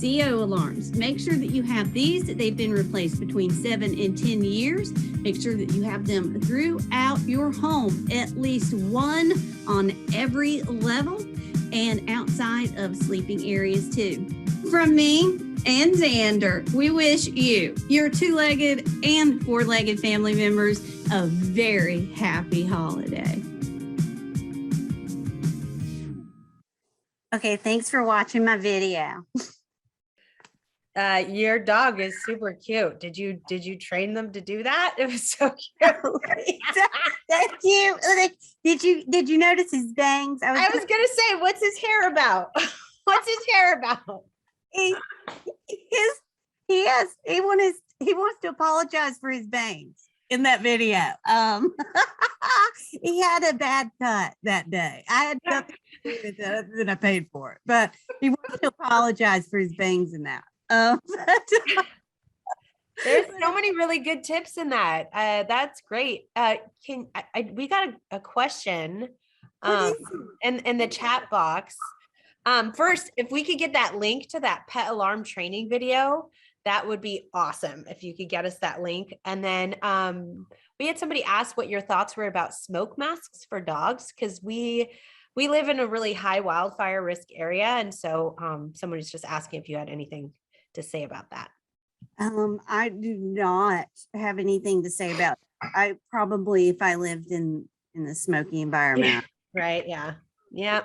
CO alarms. Make sure that you have these, that they've been replaced between 7 and 10 years. Make sure that you have them throughout your home, at least one on every level and outside of sleeping areas too. From me and Xander, we wish you, your two-legged and four-legged family members, a very happy holiday. Okay, thanks for watching my video. Your dog is super cute. Did you train them to do that? It was so cute. Thank you. Did you notice his bangs? I was gonna say, what's his hair about? What's his hair about? He wants to apologize for his bangs in that video. He had a bad cut that day. I had nothing to do with it other than I paid for it, but he wants to apologize for his bangs in that. There's so many really good tips in that. That's great. We got a question in the chat box. First, if we could get that link to that pet alarm training video, that would be awesome if you could get us that link. And then we had somebody ask what your thoughts were about smoke masks for dogs, because we live in a really high wildfire risk area. And so someone was just asking if you had anything to say about that. I do not have anything to say about it. I probably, if I lived in the smoky environment. Right. Yeah. Yeah.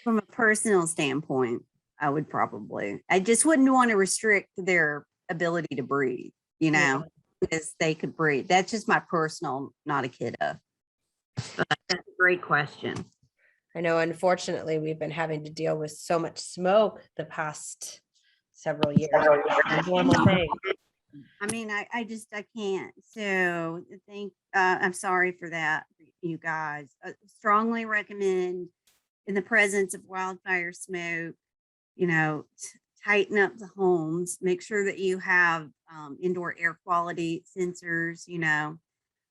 From a personal standpoint, I would probably, I just wouldn't want to restrict their ability to breathe, because they could breathe. That's just my personal, not a kiddo. But that's a great question. I know, unfortunately, we've been having to deal with so much smoke the past several years. It's a normal thing. I mean, I can't. So I'm sorry for that, you guys. I strongly recommend, in the presence of wildfire smoke, tighten up the homes, make sure that you have indoor air quality sensors,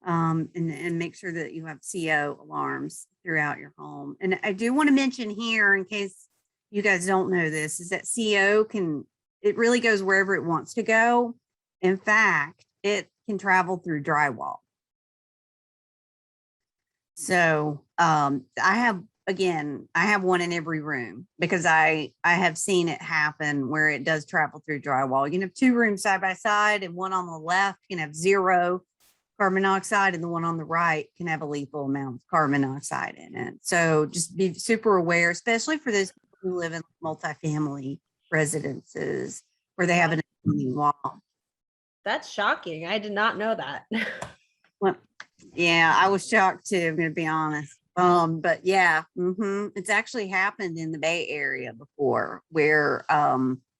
and make sure that you have CO alarms throughout your home. And I do want to mention here, in case you guys don't know this, is that CO it really goes wherever it wants to go. In fact, it can travel through drywall. So I have one in every room, because I have seen it happen where it does travel through drywall. You can have two rooms side by side, and one on the left can have 0 carbon monoxide, and the one on the right can have a lethal amount of carbon monoxide in it. So just be super aware, especially for those people who live in multifamily residences where they have an opening wall. That's shocking. I did not know that. Well, yeah, I was shocked too, I'm going to be honest. But yeah, it's actually happened in the Bay Area before where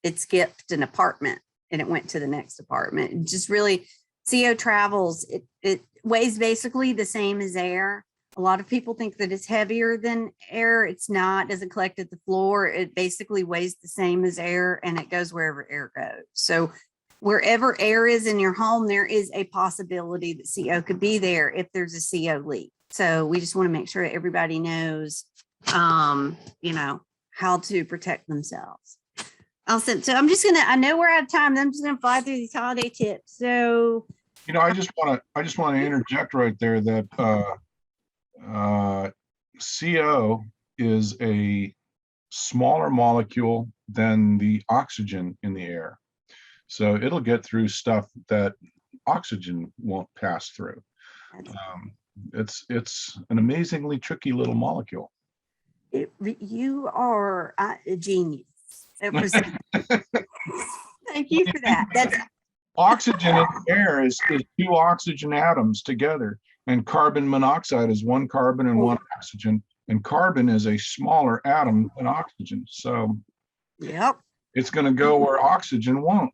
it skipped an apartment and it went to the next apartment. And just really, CO travels, it weighs basically the same as air. A lot of people think that it's heavier than air. It's not. It doesn't collect at the floor. It basically weighs the same as air, and it goes wherever air goes. So wherever air is in your home, there is a possibility that CO could be there if there's a CO leak. So we just want to make sure everybody knows, you know, how to protect themselves. So I'm just gonna, I know we're out of time. I'm just gonna fly through these holiday tips. So, You know, I just want to interject right there that CO is a smaller molecule than the oxygen in the air. So it'll get through stuff that oxygen won't pass through. It's an amazingly tricky little molecule. You are a genius. Thank you for that. That's Oxygen in the air is two oxygen atoms together, and carbon monoxide is one carbon and one oxygen, and carbon is a smaller atom than oxygen. So yep. it's going to go where oxygen won't.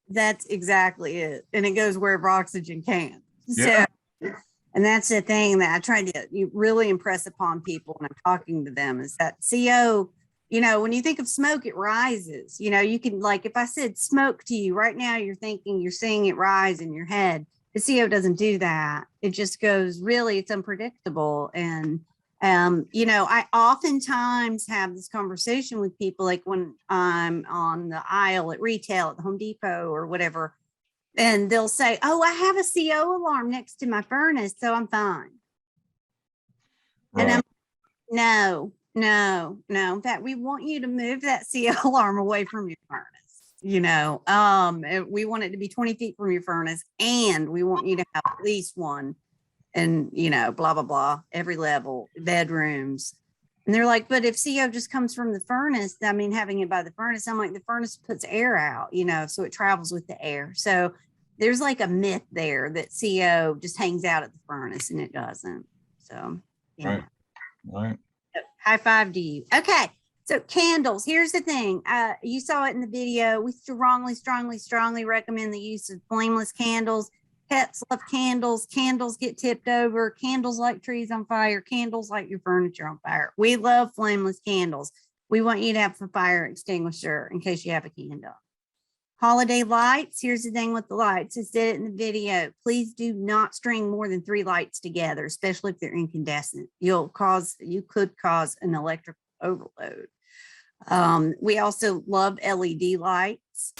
That's exactly it. And it goes wherever oxygen can. Yeah. So, and that's the thing that I try to really impress upon people when I'm talking to them is that CO, you know, when you think of smoke, it rises. You know, you can, like, if I said smoke to you right now, you're seeing it rise in your head. The CO doesn't do that. It just goes, really, it's unpredictable. And, you know, I oftentimes have this conversation with people, like when I'm on the aisle at retail at the Home Depot or whatever, and they'll say, oh, I have a CO alarm next to my furnace, so I'm fine. Right. And I'm, no. In fact, we want you to move that CO alarm away from your furnace. You know, we want it to be 20 feet from your furnace, and we want you to have at least one, and, you know, blah, blah, blah, every level, bedrooms. And they're like, but if CO just comes from the furnace, I mean, having it by the furnace, I'm like, the furnace puts air out, you know, so it travels with the air. So there's like a myth there that CO just hangs out at the furnace, and it doesn't. So, yeah. Right. High five to you. Okay. So candles, here's the thing. You saw it in the video. We strongly recommend the use of flameless candles. Pets love candles. Candles get tipped over. Candles light trees on fire. Candles light your furniture on fire. We love flameless candles. We want you to have a fire extinguisher in case you have a candle. Holiday lights. Here's the thing with the lights. I said it in the video. Please do not string more than 3 lights together, especially if they're incandescent. You could cause an electric overload. We also love LED lights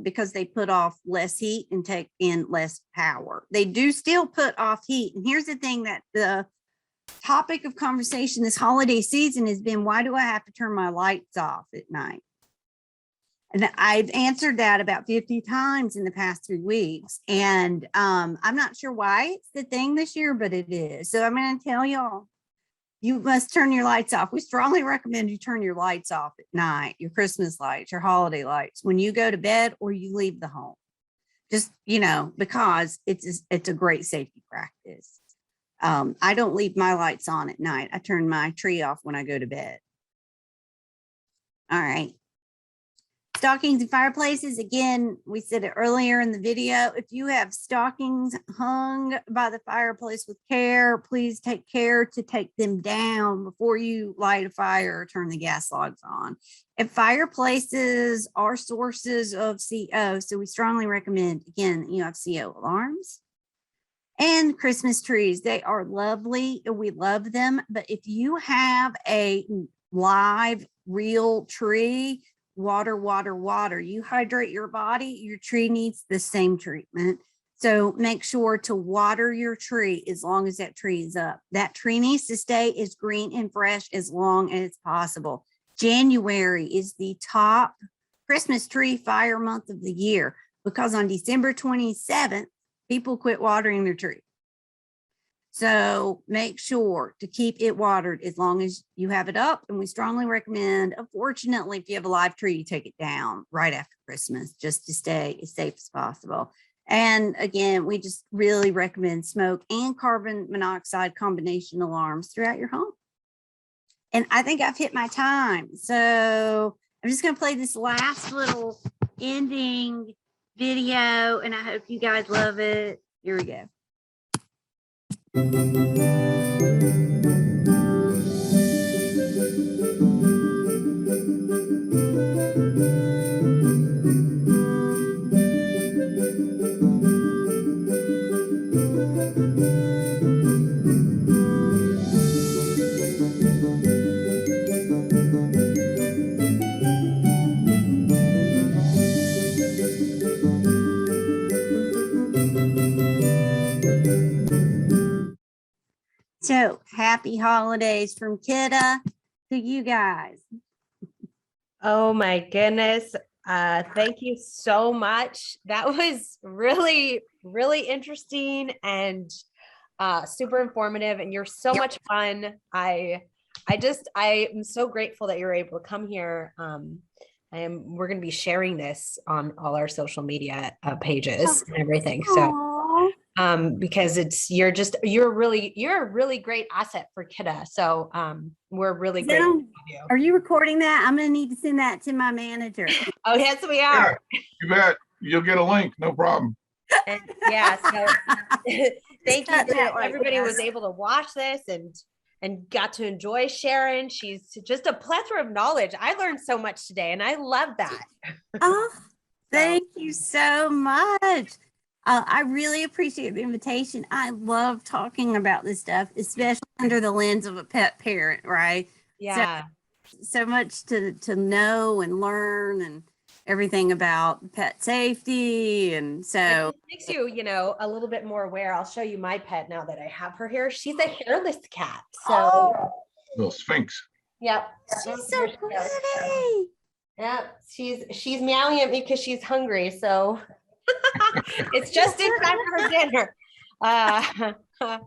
because they put off less heat and take in less power. They do still put off heat. And here's the thing that the topic of conversation this holiday season has been, why do I have to turn my lights off at night? And I've answered that about 50 times in the past 3 weeks. And I'm not sure why it's the thing this year, but it is. So I'm going to tell y'all, you must turn your lights off. We strongly recommend you turn your lights off at night, your Christmas lights, your holiday lights, when you go to bed or you leave the home. Just, you know, because it's a great safety practice. I don't leave my lights on at night. I turn my tree off when I go to bed. All right. Stockings and fireplaces. Again, we said it earlier in the video. If you have stockings hung by the fireplace with care, please take care to take them down before you light a fire or turn the gas logs on. And fireplaces are sources of CO, so we strongly recommend, again, you have CO alarms and Christmas trees. They are lovely. We love them. But if you have a live, real tree, water, you hydrate your body, your tree needs the same treatment. So make sure to water your tree as long as that tree is up. That tree needs to stay as green and fresh as long as possible. January is the top Christmas tree fire month of the year because on December 27th, people quit watering their tree. So make sure to keep it watered as long as you have it up. And we strongly recommend, unfortunately, if you have a live tree, you take it down right after Christmas just to stay as safe as possible. And again, we just really recommend smoke and carbon monoxide combination alarms throughout your home. And I think I've hit my time. So I'm just going to play this last little ending video, and I hope you guys love it. Here we go. So happy holidays from Kidda to you guys. Oh my goodness. Thank you so much. That was really, really interesting and super informative, and you're so much fun. I am so grateful that you're able to come here. We're going to be sharing this on all our social media pages and everything. So Aww. because you're a really great asset for Kidda. So we're really grateful to have you. Are you recording that? I'm going to need to send that to my manager. Oh, yes, we are. Yeah, you bet. You'll get a link, no problem. And yeah, so thank you Cut that that right everybody there. was able to watch this and got to enjoy Sharon. She's just a plethora of knowledge. I learned so much today, and I love that. Oh, thank you so much. I really appreciate the invitation. I love talking about this stuff, especially under the lens of a pet parent, right? Yeah. So much to know and learn and everything about pet safety. And so It makes you, a little bit more aware. I'll show you my pet now that I have her here. She's a hairless cat. So, Little Sphinx. yep. she's so pretty. Yep. She's meowing at me because she's hungry. So it's just in time for her dinner. I got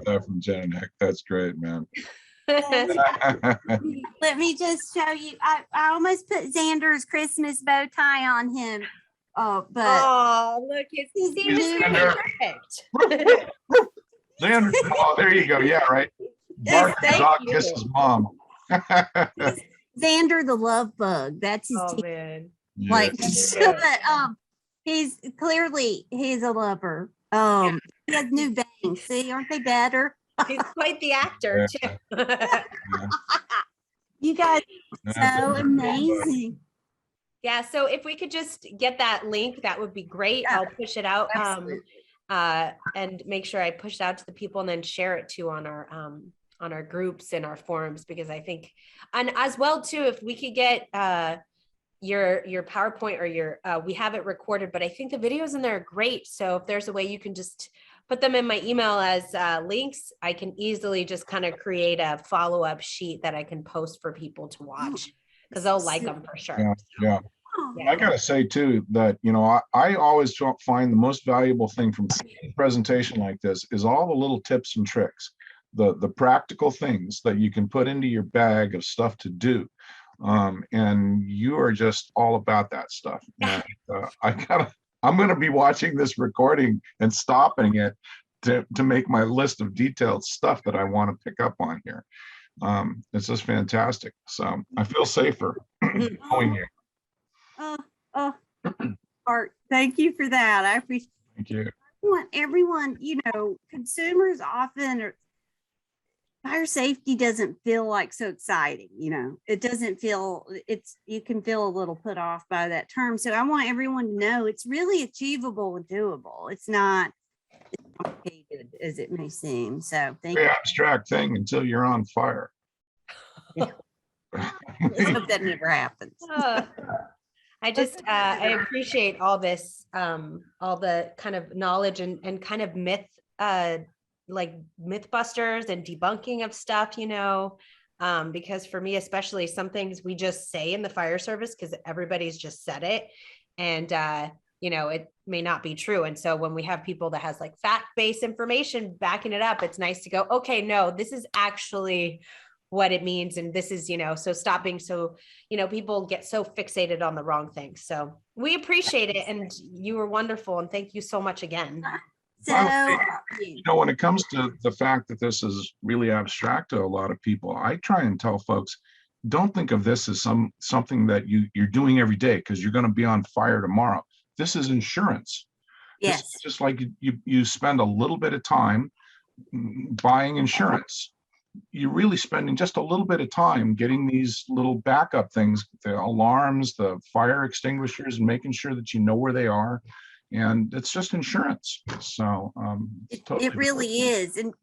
that from Janet. That's great, man. Let me just show you. I almost put Xander's Christmas bow tie on him. Oh, but Oh, look, his theme is Xander. perfect. Xander, oh, there you go. Yeah, right. Bark Thank dog you. kisses mom. Xander the love bug. That's his Oh team. man. Yeah. Like, but he's a lover. He has new bangs. See, aren't they better? He's quite the actor too. You guys are That's so a- amazing. Yeah, so if we could just get that link, that would be great. Yeah, I'll push it out absolutely. and make sure I push it out to the people and then share it too on our groups and our forums, because I think, and as well too, if we could get your PowerPoint or your we have it recorded, but I think the videos in there are great. So if there's a way you can just put them in my email as links, I can easily just kind of create a follow-up sheet that I can post for people to watch, because they'll like them for sure. Yeah, yeah. Oh, I gotta say too, that, I always find the most valuable thing from a presentation like this is all the little tips and tricks, the practical things that you can put into your bag of stuff to do. And you are just all about that stuff. And, I'm going to be watching this recording and stopping it to make my list of detailed stuff that I want to pick up on here. It's just fantastic. So I feel safer knowing you. Art, thank you for that. I appreciate. Thank you. I want everyone, consumers often fire safety doesn't feel like so exciting, it doesn't feel, you can feel a little put off by that term. So I want everyone to know it's really achievable and doable. It's not as complicated as it may seem. So thank Very you. abstract thing until you're on fire. Let's hope that never happens. I appreciate all this, all the kind of knowledge and kind of myth, like mythbusters and debunking of stuff, because for me, especially, some things we just say in the fire service because everybody's just said it. And, it may not be true. And so when we have people that has like fact-based information backing it up, it's nice to go, okay, no, this is actually what it means. And this is, so stop being so, people get so fixated on the wrong things. So we appreciate it. And you were wonderful. And thank you so much again. So, Well, when it comes to the fact that this is really abstract to a lot of people, I try and tell folks, don't think of this as something that you're doing every day because you're going to be on fire tomorrow. This is insurance. yes, This is just like you spend a little bit of time buying insurance. You're really spending just a little bit of time getting these little backup things, the alarms, the fire extinguishers, and making sure that you know where they are. And it's just insurance. So totally it really is. And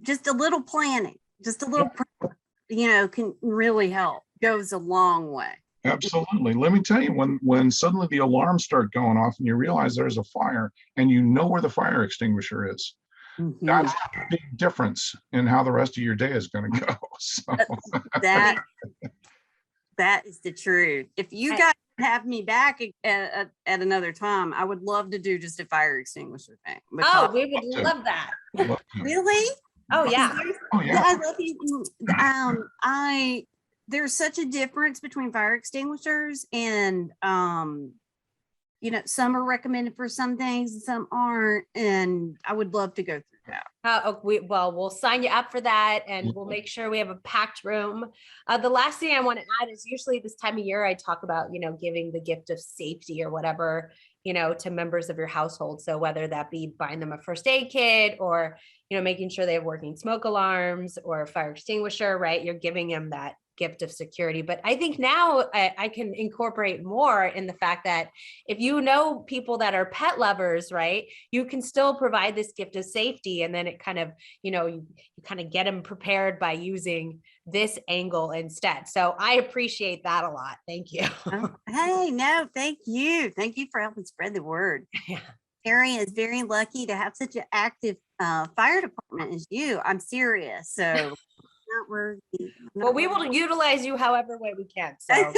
just a little planning, just a little, can really help, goes a long way. Absolutely. Let me tell you, when suddenly the alarms start going off and you realize there's a fire and you know where the fire extinguisher is, Mhm. that's a big difference in how the rest of your day is going to go. So That is the truth. If you guys have me back at another time, I would love to do just a fire extinguisher thing. Oh, we would love that. Really? Oh, yeah. Oh, yeah. I love you. There's such a difference between fire extinguishers and some are recommended for some things and some aren't, and I would love to go through that. We'll sign you up for that, and we'll make sure we have a packed room. The last thing I want to add is usually this time of year, I talk about, giving the gift of safety or whatever, to members of your household. So whether that be buying them a first aid kit or, making sure they have working smoke alarms or a fire extinguisher, right? You're giving them that gift of security. But I think now I can incorporate more in the fact that if people that are pet lovers, right, you can still provide this gift of safety. And then it kind of, you kind of get them prepared by using this angle instead. So I appreciate that a lot. Thank you. Hey, no, thank you. Thank you for helping spread the word. Yeah. Terry is very lucky to have such an active fire department as you. I'm serious. So not worthy. Well, we will utilize you however way we can. So Okay.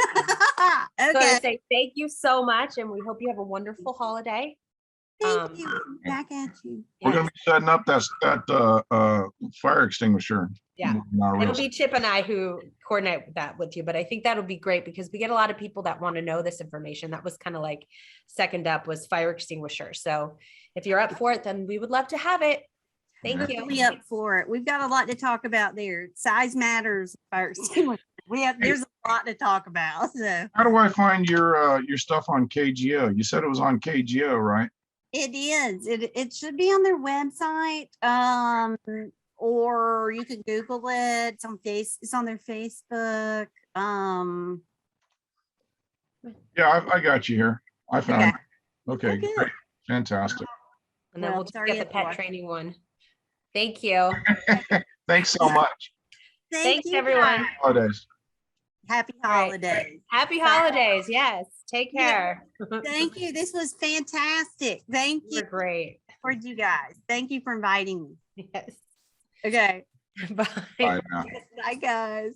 I'm going to say thank you so much. And we hope you have a wonderful holiday. Thank you. Back at you. We're going to be setting up that fire extinguisher. Yeah. It'll It'll be Chip and I who coordinate that with you, but I think that'll be great because we get a lot of people that want to know this information. That was kind of like second up was fire extinguisher. So if you're up for it, then we would love to have it. Thank you. Be up for it. We've got a lot to talk about there. Size matters. Fire extinguisher. There's a lot to talk about. So How do I find your stuff on KGO? You said it was on KGO, right? it is. It should be on their website. Or you can Google it. It's on their Facebook. Yeah, I got you here. I found it. Okay, Okay. great. Fantastic. And then Well, we'll just sorry get the it's pet watching. training one. Thank you. Thanks so much. Thanks, you, everyone. guys. Holidays. Happy All right. holidays. Happy holidays. Yes. Take care. Thank you. This was fantastic. Thank you You're great. for you guys. Thank you for inviting me. Yes. Okay. Bye. Bye now. Bye, guys.